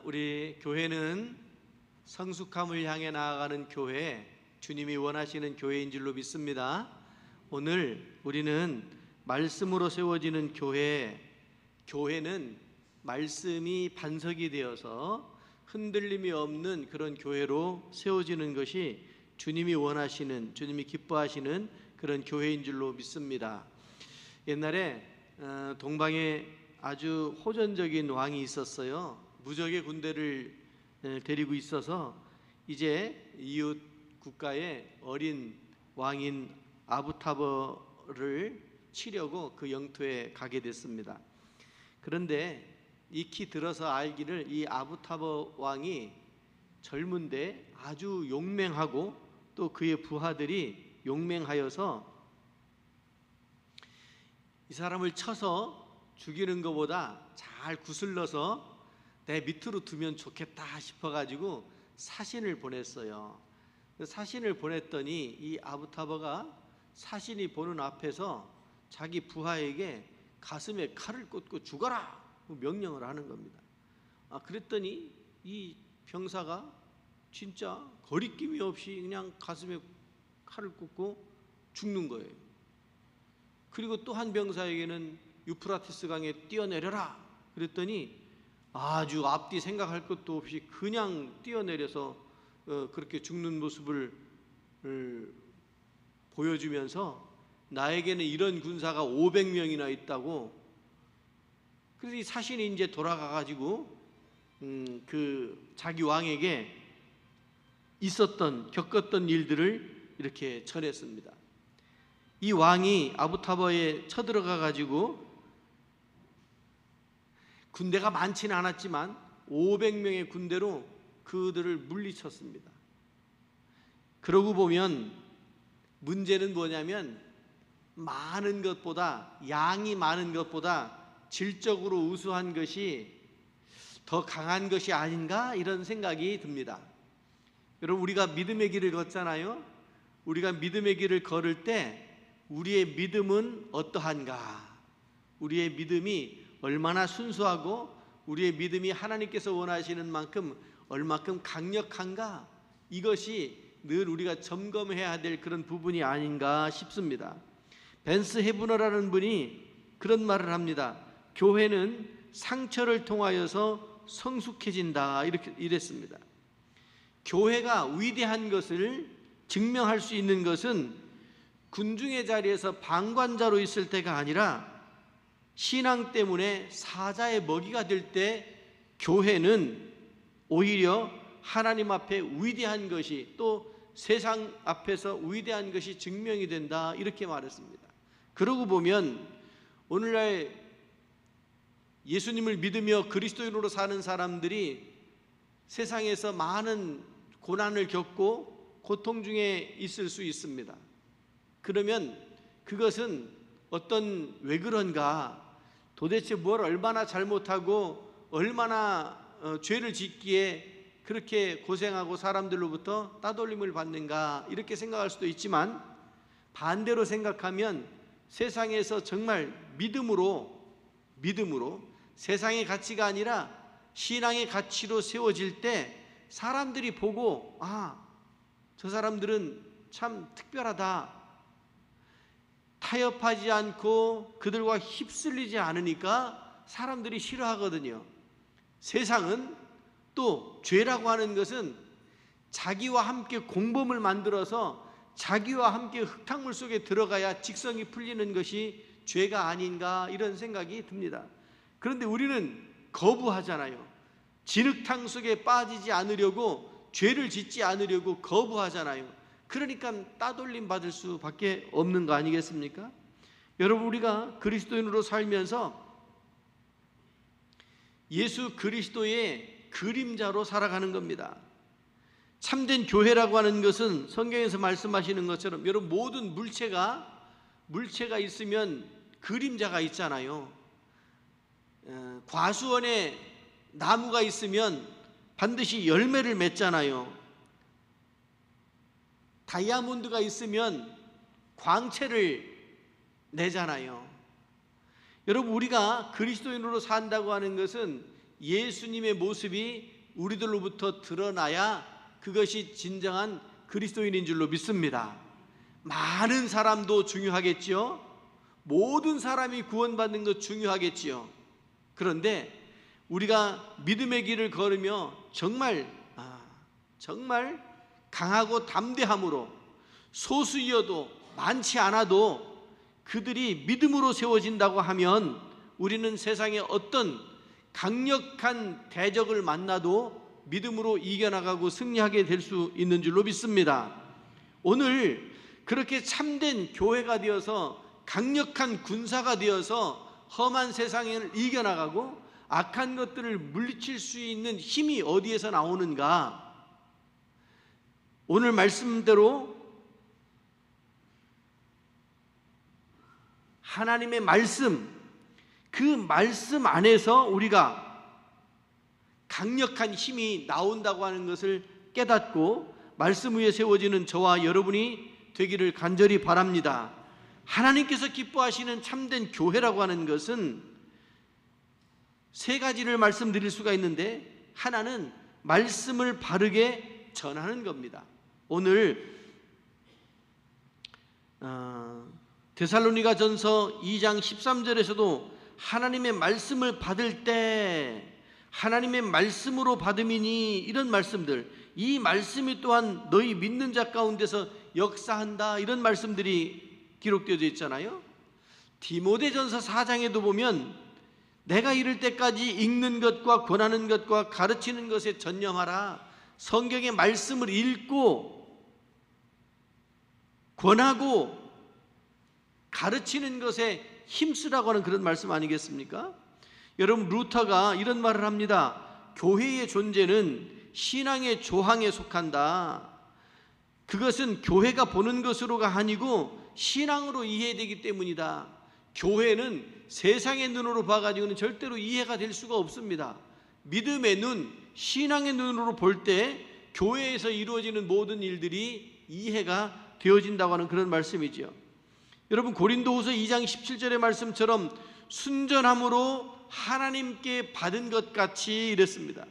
우리 교회는 성숙함을 향해 나아가는 교회, 주님이 원하시는 교회인 줄로 믿습니다. 오늘 우리는 말씀으로 세워지는 교회는 말씀이 반석이 되어서 흔들림이 없는 그런 교회로 세워지는 것이 주님이 원하시는, 주님이 기뻐하시는 그런 교회인 줄로 믿습니다. 옛날에 동방에 아주 호전적인 왕이 있었어요. 무적의 군대를 데리고 있어서 이제 이웃 국가의 어린 왕인 아부타버를 치려고 그 영토에 가게 됐습니다. 그런데 익히 들어서 알기를 이 아부타버 왕이 젊은데 아주 용맹하고 또 그의 부하들이 용맹하여서 이 사람을 쳐서 죽이는 것보다 잘 구슬러서 내 밑으로 두면 좋겠다 싶어가지고 사신을 보냈어요. 사신을 보냈더니 이 아부타버가 사신이 보는 앞에서 자기 부하에게 가슴에 칼을 꽂고 죽어라 명령을 하는 겁니다. 그랬더니 이 병사가 진짜 거리낌이 없이 그냥 가슴에 칼을 꽂고 죽는 거예요. 그리고 또 한 병사에게는 유프라티스 강에 뛰어내려라 그랬더니 아주 앞뒤 생각할 것도 없이 그냥 뛰어내려서 그렇게 죽는 모습을 보여주면서 나에게는 이런 군사가 500명이나 있다고. 그래서 이 사신이 이제 돌아가가지고 그 자기 왕에게 겪었던 일들을 이렇게 전했습니다. 이 왕이 아부타버에 쳐들어가가지고 군대가 많지는 않았지만 500명의 군대로 그들을 물리쳤습니다. 그러고 보면 문제는 뭐냐면 양이 많은 것보다 질적으로 우수한 것이 더 강한 것이 아닌가 이런 생각이 듭니다. 여러분, 우리가 믿음의 길을 걷잖아요. 우리가 믿음의 길을 걸을 때 우리의 믿음은 어떠한가? 우리의 믿음이 얼마나 순수하고 우리의 믿음이 하나님께서 원하시는 만큼 얼마큼 강력한가? 이것이 늘 우리가 점검해야 될 그런 부분이 아닌가 싶습니다. 벤스 헤브너라는 분이 그런 말을 합니다. 교회는 상처를 통하여서 성숙해진다 이랬습니다. 교회가 위대한 것을 증명할 수 있는 것은 군중의 자리에서 방관자로 있을 때가 아니라 신앙 때문에 사자의 먹이가 될 때 교회는 오히려 하나님 앞에 위대한 것이, 또 세상 앞에서 위대한 것이 증명이 된다 이렇게 말했습니다. 그러고 보면 오늘날 예수님을 믿으며 그리스도인으로 사는 사람들이 세상에서 많은 고난을 겪고 고통 중에 있을 수 있습니다. 그러면 그것은 왜 그런가? 도대체 뭘 얼마나 잘못하고 얼마나 죄를 짓기에 그렇게 고생하고 사람들로부터 따돌림을 받는가 이렇게 생각할 수도 있지만, 반대로 생각하면 세상에서 정말 믿음으로 세상의 가치가 아니라 신앙의 가치로 세워질 때 사람들이 보고 저 사람들은 참 특별하다, 타협하지 않고 그들과 휩쓸리지 않으니까 사람들이 싫어하거든요. 세상은 또 죄라고 하는 것은 자기와 함께 공범을 만들어서 자기와 함께 흙탕물 속에 들어가야 직성이 풀리는 것이 죄가 아닌가 이런 생각이 듭니다. 그런데 우리는 거부하잖아요. 진흙탕 속에 빠지지 않으려고, 죄를 짓지 않으려고 거부하잖아요. 그러니까 따돌림 받을 수밖에 없는 거 아니겠습니까? 여러분, 우리가 그리스도인으로 살면서 예수 그리스도의 그림자로 살아가는 겁니다. 참된 교회라고 하는 것은 성경에서 말씀하시는 것처럼, 여러분, 모든 물체가 있으면 그림자가 있잖아요. 과수원에 나무가 있으면 반드시 열매를 맺잖아요. 다이아몬드가 있으면 광채를 내잖아요. 여러분, 우리가 그리스도인으로 산다고 하는 것은 예수님의 모습이 우리들로부터 드러나야 그것이 진정한 그리스도인인 줄로 믿습니다. 많은 사람도 중요하겠지요. 모든 사람이 구원받는 것 중요하겠지요. 그런데 우리가 믿음의 길을 걸으며 정말 강하고 담대함으로, 소수이어도 많지 않아도 그들이 믿음으로 세워진다고 하면 우리는 세상의 어떤 강력한 대적을 만나도 믿음으로 이겨나가고 승리하게 될 수 있는 줄로 믿습니다. 오늘 그렇게 참된 교회가 되어서 강력한 군사가 되어서 험한 세상을 이겨나가고 악한 것들을 물리칠 수 있는 힘이 어디에서 나오는가? 오늘 말씀대로 하나님의 말씀, 그 말씀 안에서 우리가 강력한 힘이 나온다고 하는 것을 깨닫고 말씀 위에 세워지는 저와 여러분이 되기를 간절히 바랍니다. 하나님께서 기뻐하시는 참된 교회라고 하는 것은 세 가지를 말씀드릴 수가 있는데, 하나는 말씀을 바르게 전하는 겁니다. 오늘 데살로니가전서 2장 13절에서도 하나님의 말씀을 받을 때 하나님의 말씀으로 받음이니, 이런 말씀들, 이 말씀이 또한 너희 믿는 자 가운데서 역사한다, 이런 말씀들이 기록되어져 있잖아요. 디모데전서 4장에도 보면 내가 이를 때까지 읽는 것과 권하는 것과 가르치는 것에 전념하라. 성경의 말씀을 읽고 권하고 가르치는 것에 힘쓰라고 하는 그런 말씀 아니겠습니까? 여러분, 루터가 이런 말을 합니다. 교회의 존재는 신앙의 조항에 속한다. 그것은 교회가 보는 것으로가 아니고 신앙으로 이해되기 때문이다. 교회는 세상의 눈으로 봐가지고는 절대로 이해가 될 수가 없습니다. 믿음의 눈, 신앙의 눈으로 볼 때 교회에서 이루어지는 모든 일들이 이해가 되어진다고 하는 그런 말씀이죠. 여러분, 고린도후서 2장 17절의 말씀처럼 순전함으로 하나님께 받은 것 같이 이랬습니다.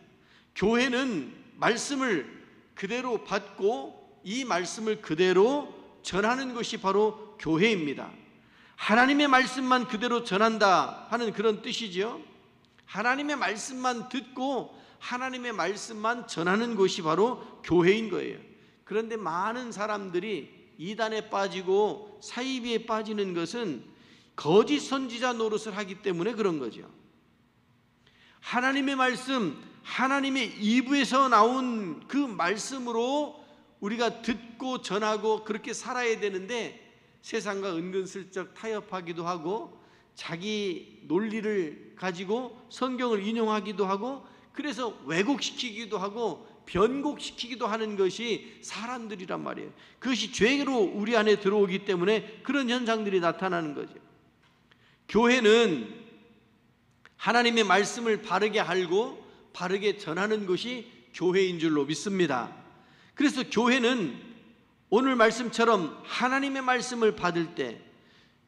교회는 말씀을 그대로 받고 이 말씀을 그대로 전하는 것이 바로 교회입니다. 하나님의 말씀만 그대로 전한다 하는 그런 뜻이죠. 하나님의 말씀만 듣고 하나님의 말씀만 전하는 것이 바로 교회인 거예요. 그런데 많은 사람들이 이단에 빠지고 사이비에 빠지는 것은 거짓 선지자 노릇을 하기 때문에 그런 거죠. 하나님의 말씀, 하나님의 입에서 나온 그 말씀으로 우리가 듣고 전하고 그렇게 살아야 되는데, 세상과 은근슬쩍 타협하기도 하고 자기 논리를 가지고 성경을 인용하기도 하고, 그래서 왜곡시키기도 하고 변곡시키기도 하는 것이 사람들이란 말이에요. 그것이 죄로 우리 안에 들어오기 때문에 그런 현상들이 나타나는 거죠. 교회는 하나님의 말씀을 바르게 알고 바르게 전하는 것이 교회인 줄로 믿습니다. 그래서 교회는 오늘 말씀처럼 하나님의 말씀을 받을 때,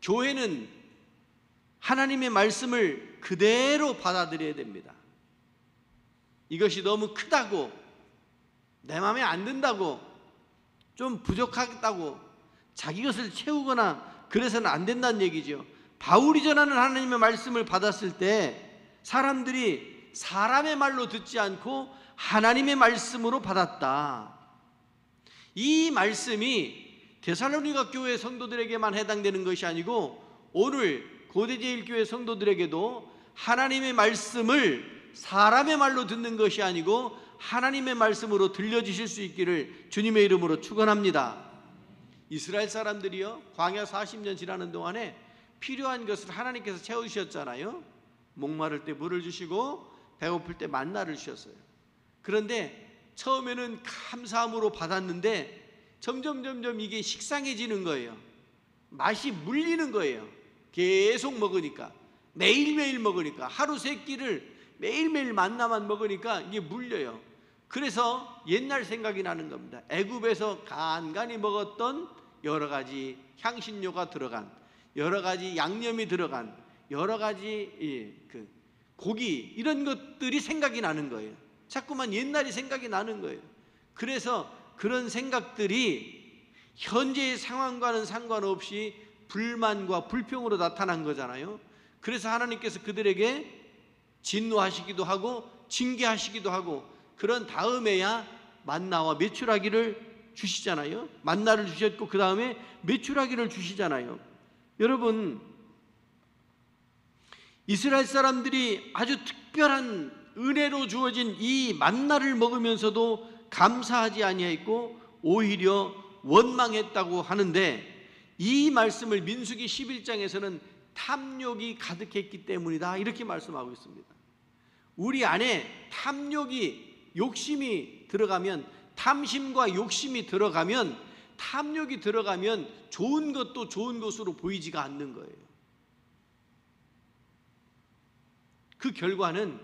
교회는 하나님의 말씀을 그대로 받아들여야 됩니다. 이것이 너무 크다고, 내 마음에 안 든다고, 좀 부족하다고 자기 것을 채우거나 그래서는 안 된다는 얘기죠. 바울이 전하는 하나님의 말씀을 받았을 때 사람들이 사람의 말로 듣지 않고 하나님의 말씀으로 받았다. 이 말씀이 데살로니가 교회 성도들에게만 해당되는 것이 아니고 오늘 고대제일교회 성도들에게도 하나님의 말씀을 사람의 말로 듣는 것이 아니고 하나님의 말씀으로 들려주실 수 있기를 주님의 이름으로 축원합니다. 이스라엘 사람들이요, 광야 40년 지나는 동안에 필요한 것을 하나님께서 채워주셨잖아요. 목마를 때 물을 주시고 배고플 때 만나를 주셨어요. 그런데 처음에는 감사함으로 받았는데 점점 이게 식상해지는 거예요. 맛이 물리는 거예요. 계속 먹으니까, 매일매일 먹으니까, 하루 세 끼를 매일매일 만나만 먹으니까 이게 물려요. 그래서 옛날 생각이 나는 겁니다. 애굽에서 간간히 먹었던 여러 가지 향신료가 들어간, 여러 가지 양념이 들어간, 여러 가지 고기 이런 것들이 생각이 나는 거예요. 자꾸만 옛날이 생각이 나는 거예요. 그래서 그런 생각들이 현재의 상황과는 상관없이 불만과 불평으로 나타난 거잖아요. 그래서 하나님께서 그들에게 진노하시기도 하고 징계하시기도 하고 그런 다음에야 만나와 메추라기를 주시잖아요. 만나를 주셨고 그 다음에 메추라기를 주시잖아요. 여러분, 이스라엘 사람들이 아주 특별한 은혜로 주어진 이 만나를 먹으면서도 감사하지 아니하였고 오히려 원망했다고 하는데, 이 말씀을 민수기 11장에서는 탐욕이 가득했기 때문이다 이렇게 말씀하고 있습니다. 우리 안에 탐욕이, 욕심이 들어가면, 탐심과 욕심이 들어가면, 탐욕이 들어가면 좋은 것도 좋은 것으로 보이지가 않는 거예요. 그 결과는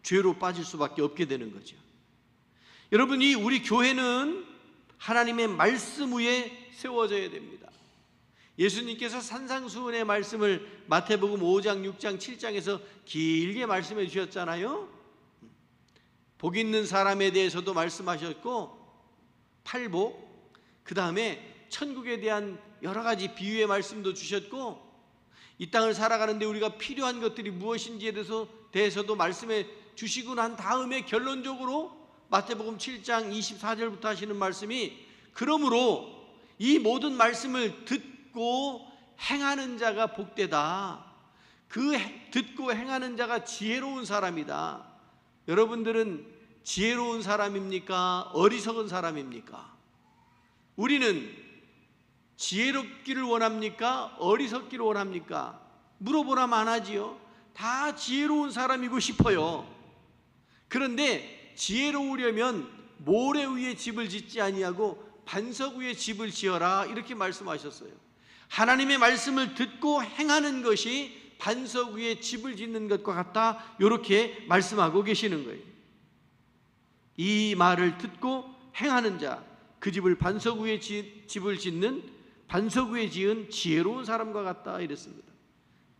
죄로 빠질 수밖에 없게 되는 거죠. 여러분, 이 우리 교회는 하나님의 말씀 위에 세워져야 됩니다. 예수님께서 산상수훈의 말씀을 마태복음 5장, 6장, 7장에서 길게 말씀해 주셨잖아요. 복 있는 사람에 대해서도 말씀하셨고, 팔복, 그 다음에 천국에 대한 여러 가지 비유의 말씀도 주셨고, 이 땅을 살아가는데 우리가 필요한 것들이 무엇인지에 대해서도 말씀해 주시고 난 다음에 결론적으로 마태복음 7장 24절부터 하시는 말씀이, 그러므로 이 모든 말씀을 듣고 행하는 자가 복되다. 그 듣고 행하는 자가 지혜로운 사람이다. 여러분들은 지혜로운 사람입니까? 어리석은 사람입니까? 우리는 지혜롭기를 원합니까? 어리석기를 원합니까? 물어보라면 안 하지요. 다 지혜로운 사람이고 싶어요. 그런데 지혜로우려면 모래 위에 집을 짓지 아니하고 반석 위에 집을 지어라 이렇게 말씀하셨어요. 하나님의 말씀을 듣고 행하는 것이 반석 위에 집을 짓는 것과 같다 이렇게 말씀하고 계시는 거예요. 이 말을 듣고 행하는 자, 그 집을 반석 위에 집을 짓는, 반석 위에 지은 지혜로운 사람과 같다 이랬습니다.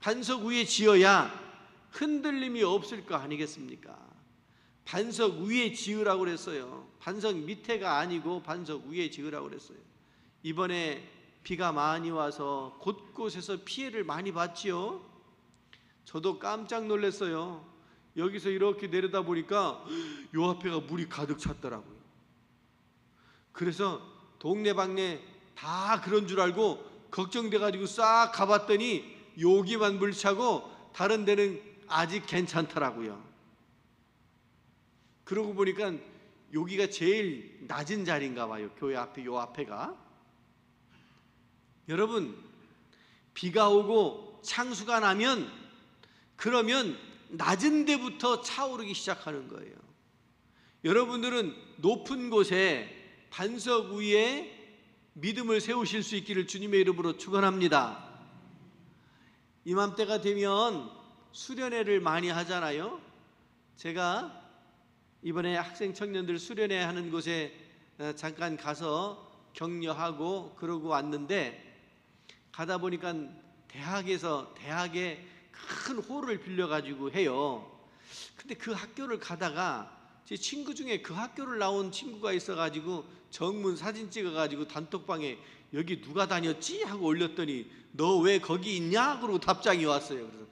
반석 위에 지어야 흔들림이 없을 거 아니겠습니까? 반석 위에 지으라고 그랬어요. 반석 밑에가 아니고 반석 위에 지으라고 그랬어요. 이번에 비가 많이 와서 곳곳에서 피해를 많이 봤지요. 저도 깜짝 놀랐어요. 여기서 이렇게 내려다 보니까 요 앞에가 물이 가득 찼더라고요. 그래서 동네방네 다 그런 줄 알고 걱정돼가지고 싹 가봤더니 여기만 물 차고 다른 데는 아직 괜찮더라고요. 그러고 보니까 여기가 제일 낮은 자리인가 봐요. 교회 앞에 요 앞에가. 여러분, 비가 오고 창수가 나면 그러면 낮은 데부터 차오르기 시작하는 거예요. 여러분들은 높은 곳에 반석 위에 믿음을 세우실 수 있기를 주님의 이름으로 축원합니다. 이맘때가 되면 수련회를 많이 하잖아요. 제가 이번에 학생 청년들 수련회 하는 곳에 잠깐 가서 격려하고 그러고 왔는데, 가다 보니까 대학에 큰 홀을 빌려가지고 해요. 근데 그 학교를 가다가 제 친구 중에 그 학교를 나온 친구가 있어가지고 정문 사진 찍어가지고 단톡방에 여기 누가 다녔지? 하고 올렸더니 너 왜 거기 있냐? 그러고 답장이 왔어요. 그래서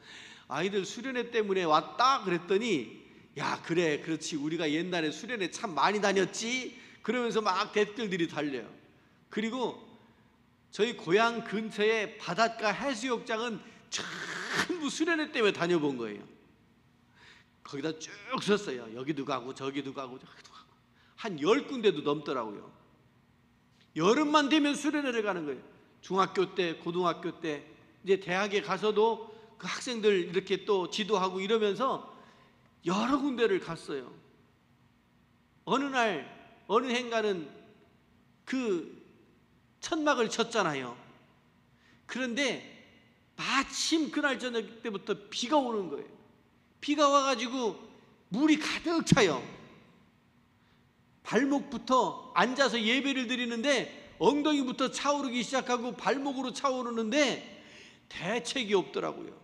아이들 수련회 때문에 왔다 그랬더니 야 그래 그렇지 우리가 옛날에 수련회 참 많이 다녔지? 그러면서 막 댓글들이 달려요. 그리고 저희 고향 근처에 바닷가 해수욕장은 전부 수련회 때문에 다녀본 거예요. 거기다 쭉 썼어요. 여기도 가고 저기도 가고 저기도 가고 한 10군데도 넘더라고요. 여름만 되면 수련회를 가는 거예요. 중학교 때, 고등학교 때, 이제 대학에 가서도 그 학생들 이렇게 또 지도하고 이러면서 여러 군데를 갔어요. 어느 날 어느 행가는 그 천막을 쳤잖아요. 그런데 마침 그날 저녁 때부터 비가 오는 거예요. 비가 와가지고 물이 가득 차요. 발목부터 앉아서 예배를 드리는데 엉덩이부터 차오르기 시작하고 발목으로 차오르는데 대책이 없더라고요.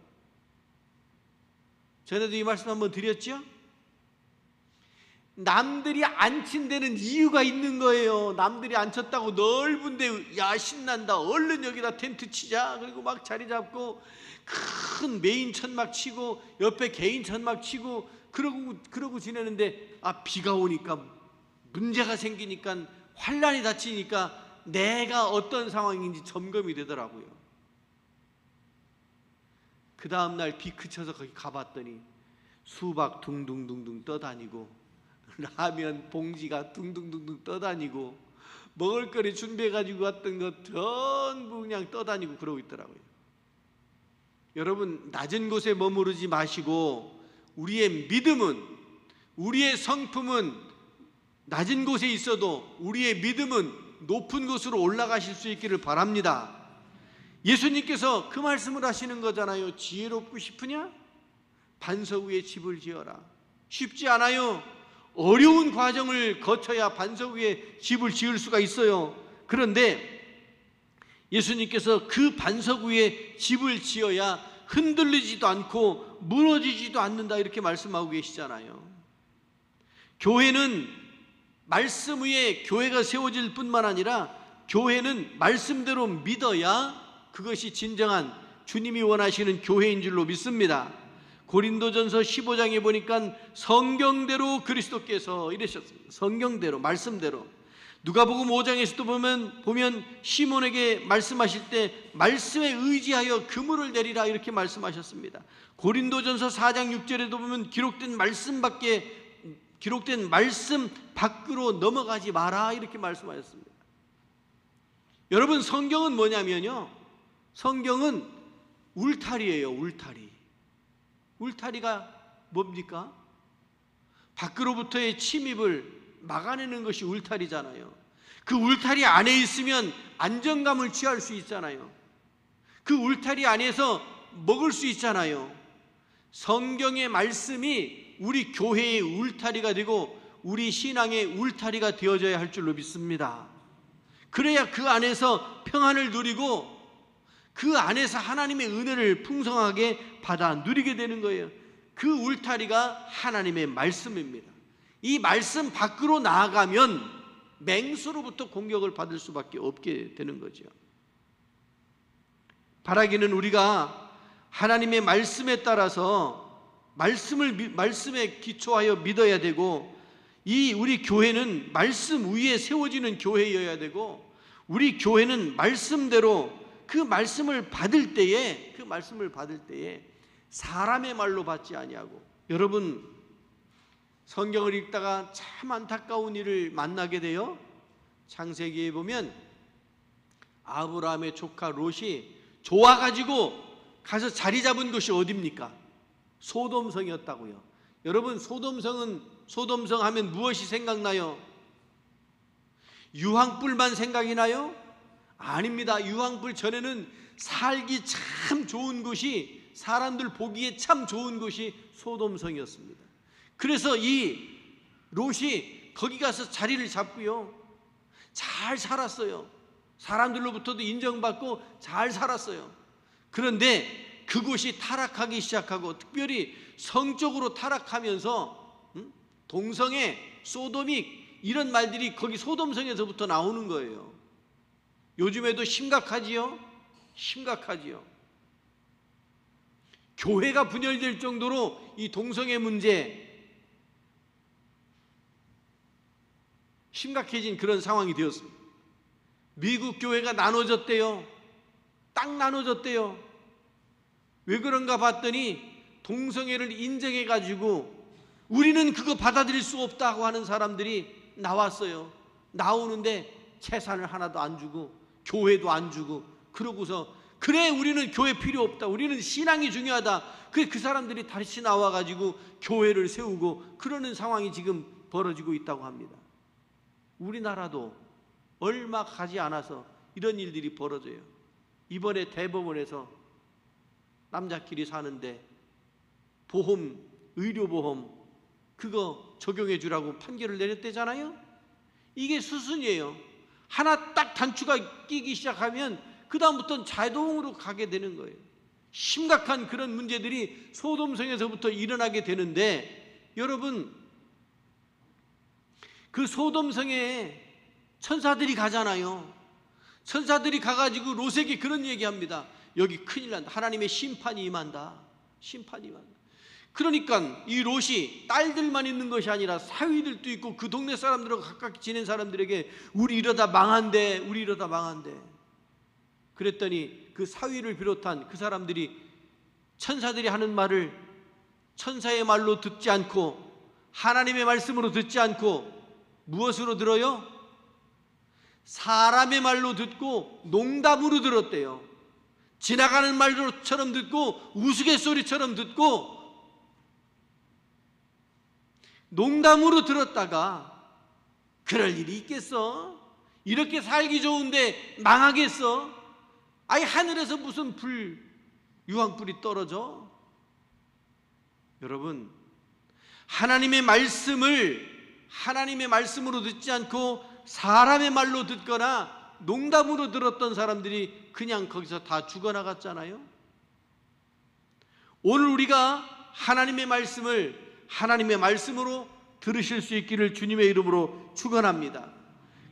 전에도 이 말씀 한번 드렸죠? 남들이 앉힌 데는 이유가 있는 거예요. 남들이 앉혔다고 넓은데 야 신난다, 얼른 여기다 텐트 치자. 그리고 막 자리 잡고 큰 메인 천막 치고 옆에 개인 천막 치고 그러고 지내는데 비가 오니까 문제가 생기니까 환란이 닥치니까 내가 어떤 상황인지 점검이 되더라고요. 그 다음날 비 그쳐서 거기 가봤더니 수박 둥둥둥둥 떠다니고 라면 봉지가 둥둥둥둥 떠다니고 먹을거리 준비해가지고 왔던 것 전부 그냥 떠다니고 그러고 있더라고요. 여러분, 낮은 곳에 머무르지 마시고 우리의 믿음은, 우리의 성품은 낮은 곳에 있어도 우리의 믿음은 높은 곳으로 올라가실 수 있기를 바랍니다. 예수님께서 그 말씀을 하시는 거잖아요. 지혜롭고 싶으냐? 반석 위에 집을 지어라. 쉽지 않아요. 어려운 과정을 거쳐야 반석 위에 집을 지을 수가 있어요. 그런데 예수님께서 그 반석 위에 집을 지어야 흔들리지도 않고 무너지지도 않는다, 이렇게 말씀하고 계시잖아요. 교회는 말씀 위에 교회가 세워질 뿐만 아니라 교회는 말씀대로 믿어야 그것이 진정한 주님이 원하시는 교회인 줄로 믿습니다. 고린도전서 15장에 보니까 성경대로 그리스도께서 이러셨습니다. 성경대로, 말씀대로. 누가복음 5장에서도 보면 시몬에게 말씀하실 때 말씀에 의지하여 그물을 내리라, 이렇게 말씀하셨습니다. 고린도전서 4장 6절에도 보면 기록된 말씀 밖으로 넘어가지 마라, 이렇게 말씀하셨습니다. 여러분, 성경은 뭐냐면요, 성경은 울타리예요. 울타리가 뭡니까? 밖으로부터의 침입을 막아내는 것이 울타리잖아요. 그 울타리 안에 있으면 안정감을 취할 수 있잖아요. 그 울타리 안에서 먹을 수 있잖아요. 성경의 말씀이 우리 교회의 울타리가 되고 우리 신앙의 울타리가 되어져야 할 줄로 믿습니다. 그래야 그 안에서 평안을 누리고 그 안에서 하나님의 은혜를 풍성하게 받아 누리게 되는 거예요. 그 울타리가 하나님의 말씀입니다. 이 말씀 밖으로 나아가면 맹수로부터 공격을 받을 수밖에 없게 되는 거죠. 바라기는 우리가 하나님의 말씀에 따라서 말씀에 기초하여 믿어야 되고, 이 우리 교회는 말씀 위에 세워지는 교회여야 되고, 우리 교회는 말씀대로 그 말씀을 받을 때에 사람의 말로 받지 아니하고, 여러분, 성경을 읽다가 참 안타까운 일을 만나게 돼요. 창세기에 보면 아브라함의 조카 롯이 좋아가지고 가서 자리 잡은 곳이 어디입니까? 소돔성이었다고요. 여러분, 소돔성 하면 무엇이 생각나요? 유황불만 생각이 나요? 아닙니다. 유황불 전에는 살기 참 좋은 곳이, 사람들 보기에 참 좋은 곳이 소돔성이었습니다. 그래서 이 롯이 거기 가서 자리를 잡고요, 잘 살았어요. 사람들로부터도 인정받고 잘 살았어요. 그런데 그곳이 타락하기 시작하고, 특별히 성적으로 타락하면서 동성애, 소돔이, 이런 말들이 거기 소돔성에서부터 나오는 거예요. 요즘에도 심각하지요. 교회가 분열될 정도로 이 동성애 문제 심각해진 그런 상황이 되었습니다. 미국 교회가 나눠졌대요. 딱 나눠졌대요. 왜 그런가 봤더니 동성애를 인정해가지고 우리는 그거 받아들일 수 없다고 하는 사람들이 나왔어요. 나오는데 재산을 하나도 안 주고 교회도 안 주고, 그러고서 그래 우리는 교회 필요 없다, 우리는 신앙이 중요하다. 그 사람들이 다시 나와가지고 교회를 세우고 그러는 상황이 지금 벌어지고 있다고 합니다. 우리나라도 얼마 가지 않아서 이런 일들이 벌어져요. 이번에 대법원에서 남자끼리 사는데 보험, 의료보험 그거 적용해 주라고 판결을 내렸대잖아요. 이게 수순이에요. 하나 딱 단추가 끼기 시작하면 그 다음부터는 자동으로 가게 되는 거예요. 심각한 그런 문제들이 소돔성에서부터 일어나게 되는데, 여러분, 그 소돔성에 천사들이 가잖아요. 천사들이 가가지고 롯에게 그런 얘기합니다. 여기 큰일 난다. 하나님의 심판이 임한다. 심판이 임한다. 그러니까 이 롯이 딸들만 있는 것이 아니라 사위들도 있고 그 동네 사람들하고 가깝게 지낸 사람들에게 우리 이러다 망한대, 우리 이러다 망한대. 그랬더니 그 사위를 비롯한 그 사람들이 천사들이 하는 말을 천사의 말로 듣지 않고 하나님의 말씀으로 듣지 않고 무엇으로 들어요? 사람의 말로 듣고 농담으로 들었대요. 지나가는 말처럼 듣고 우스갯소리처럼 듣고 농담으로 들었다가 그럴 일이 있겠어? 이렇게 살기 좋은데 망하겠어? 아니 하늘에서 무슨 유황불이 떨어져? 여러분, 하나님의 말씀으로 듣지 않고 사람의 말로 듣거나 농담으로 들었던 사람들이 그냥 거기서 다 죽어나갔잖아요. 오늘 우리가 하나님의 말씀을 하나님의 말씀으로 들으실 수 있기를 주님의 이름으로 축원합니다.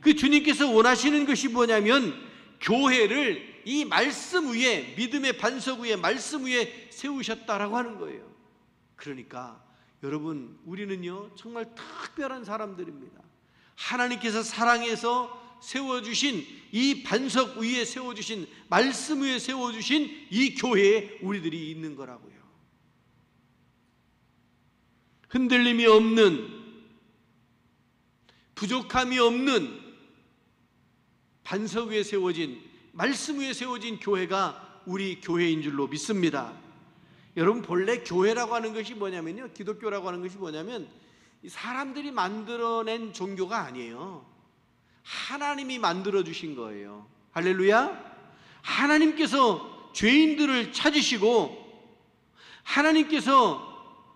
그 주님께서 원하시는 것이 뭐냐면 교회를 이 말씀 위에, 믿음의 반석 위에, 말씀 위에 세우셨다라고 하는 거예요. 그러니까 여러분, 우리는요 정말 특별한 사람들입니다. 하나님께서 사랑해서 세워주신 이 반석 위에 세워주신, 말씀 위에 세워주신 이 교회에 우리들이 있는 거라고요. 흔들림이 없는, 부족함이 없는 반석 위에 세워진, 말씀 위에 세워진 교회가 우리 교회인 줄로 믿습니다. 여러분, 본래 교회라고 하는 것이 뭐냐면요, 기독교라고 하는 것이 뭐냐면 사람들이 만들어낸 종교가 아니에요. 하나님이 만들어주신 거예요. 할렐루야. 하나님께서 죄인들을 찾으시고 하나님께서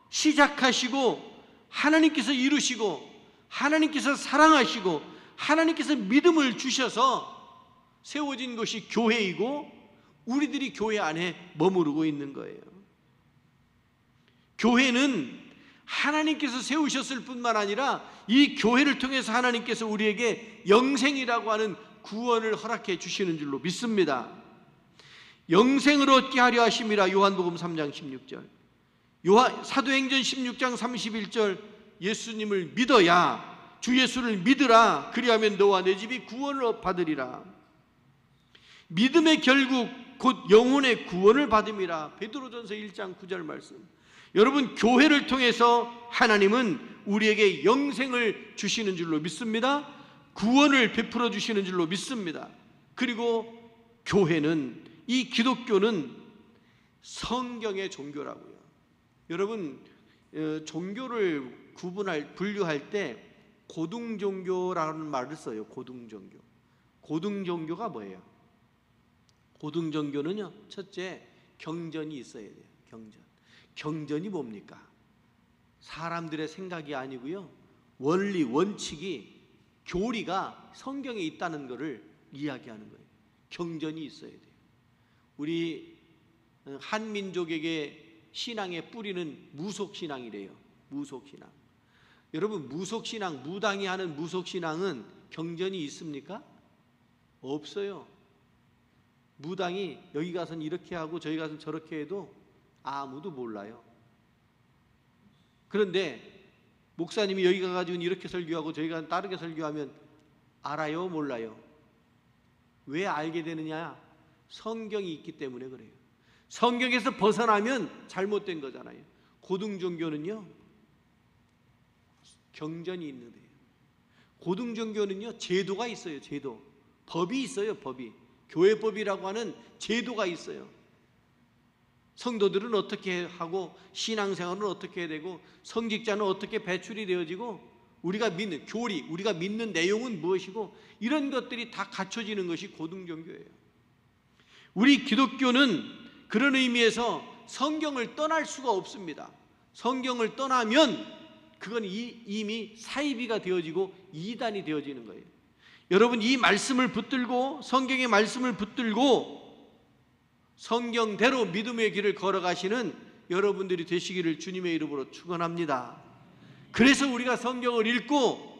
시작하시고 하나님께서 이루시고 하나님께서 사랑하시고 하나님께서 믿음을 주셔서 세워진 것이 교회이고 우리들이 교회 안에 머무르고 있는 거예요. 교회는 하나님께서 세우셨을 뿐만 아니라 이 교회를 통해서 하나님께서 우리에게 영생이라고 하는 구원을 허락해 주시는 줄로 믿습니다. 영생을 얻게 하려 하심이라. 요한복음 3장 16절, 사도행전 16장 31절, 예수님을 믿어야, 주 예수를 믿으라. 그리하면 너와 내 집이 구원을 받으리라. 믿음의 결국 곧 영혼의 구원을 받음이라. 베드로전서 1장 9절 말씀. 여러분, 교회를 통해서 하나님은 우리에게 영생을 주시는 줄로 믿습니다. 구원을 베풀어 주시는 줄로 믿습니다. 그리고 교회는, 이 기독교는 성경의 종교라고요. 여러분, 종교를 분류할 때 고등종교라는 말을 써요. 고등종교. 고등종교가 뭐예요? 고등종교는요, 첫째, 경전이 있어야 돼요. 경전이 뭡니까? 사람들의 생각이 아니고요, 원리, 원칙이, 교리가 성경에 있다는 것을 이야기하는 거예요. 경전이 있어야 돼요. 우리 한민족에게 신앙의 뿌리는 무속신앙이래요. 무속신앙. 여러분, 무속신앙, 무당이 하는 무속신앙은 경전이 있습니까? 없어요. 무당이 여기 가서는 이렇게 하고 저기 가서는 저렇게 해도 아무도 몰라요. 그런데 목사님이 여기 가가지고 이렇게 설교하고 저기 가서 다르게 설교하면 알아요? 몰라요? 왜 알게 되느냐? 성경이 있기 때문에 그래요. 성경에서 벗어나면 잘못된 거잖아요. 고등종교는요, 경전이 있는데요. 고등종교는요, 제도가 있어요. 제도, 법이 있어요. 법이, 교회법이라고 하는 제도가 있어요. 성도들은 어떻게 하고 신앙생활은 어떻게 해야 되고 성직자는 어떻게 배출이 되어지고 우리가 믿는 교리, 우리가 믿는 내용은 무엇이고, 이런 것들이 다 갖춰지는 것이 고등종교예요. 우리 기독교는 그런 의미에서 성경을 떠날 수가 없습니다. 성경을 떠나면 그건 이미 사이비가 되어지고 이단이 되어지는 거예요. 여러분, 이 말씀을 붙들고, 성경의 말씀을 붙들고 성경대로 믿음의 길을 걸어가시는 여러분들이 되시기를 주님의 이름으로 축원합니다. 그래서 우리가 성경을 읽고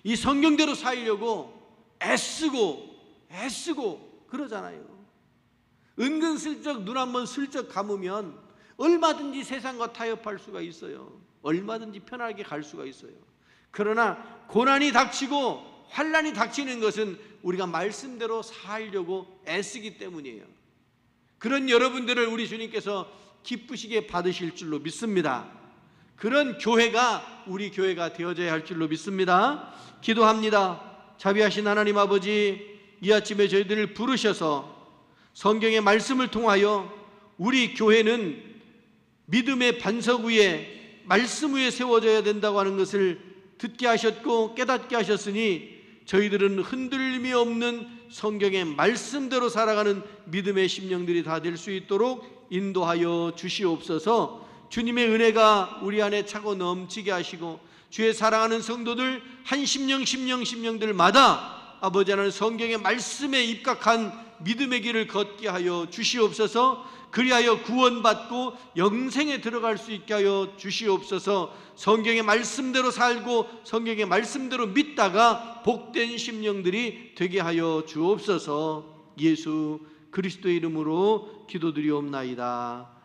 이 성경대로 살려고 애쓰고 그러잖아요. 은근슬쩍 눈 한번 슬쩍 감으면 얼마든지 세상과 타협할 수가 있어요. 얼마든지 편하게 갈 수가 있어요. 그러나 고난이 닥치고 환난이 닥치는 것은 우리가 말씀대로 살려고 애쓰기 때문이에요. 그런 여러분들을 우리 주님께서 기쁘시게 받으실 줄로 믿습니다. 그런 교회가 우리 교회가 되어져야 할 줄로 믿습니다. 기도합니다. 자비하신 하나님 아버지, 이 아침에 저희들을 부르셔서 성경의 말씀을 통하여 우리 교회는 믿음의 반석 위에 말씀 위에 세워져야 된다고 하는 것을 듣게 하셨고 깨닫게 하셨으니 저희들은 흔들림이 없는 성경의 말씀대로 살아가는 믿음의 심령들이 다 될 수 있도록 인도하여 주시옵소서. 주님의 은혜가 우리 안에 차고 넘치게 하시고 주의 사랑하는 성도들 한 심령들마다 아버지 하나님 성경의 말씀에 입각한 믿음의 길을 걷게 하여 주시옵소서. 그리하여 구원받고 영생에 들어갈 수 있게 하여 주시옵소서. 성경의 말씀대로 살고 성경의 말씀대로 믿다가 복된 심령들이 되게 하여 주옵소서. 예수 그리스도의 이름으로 기도드리옵나이다.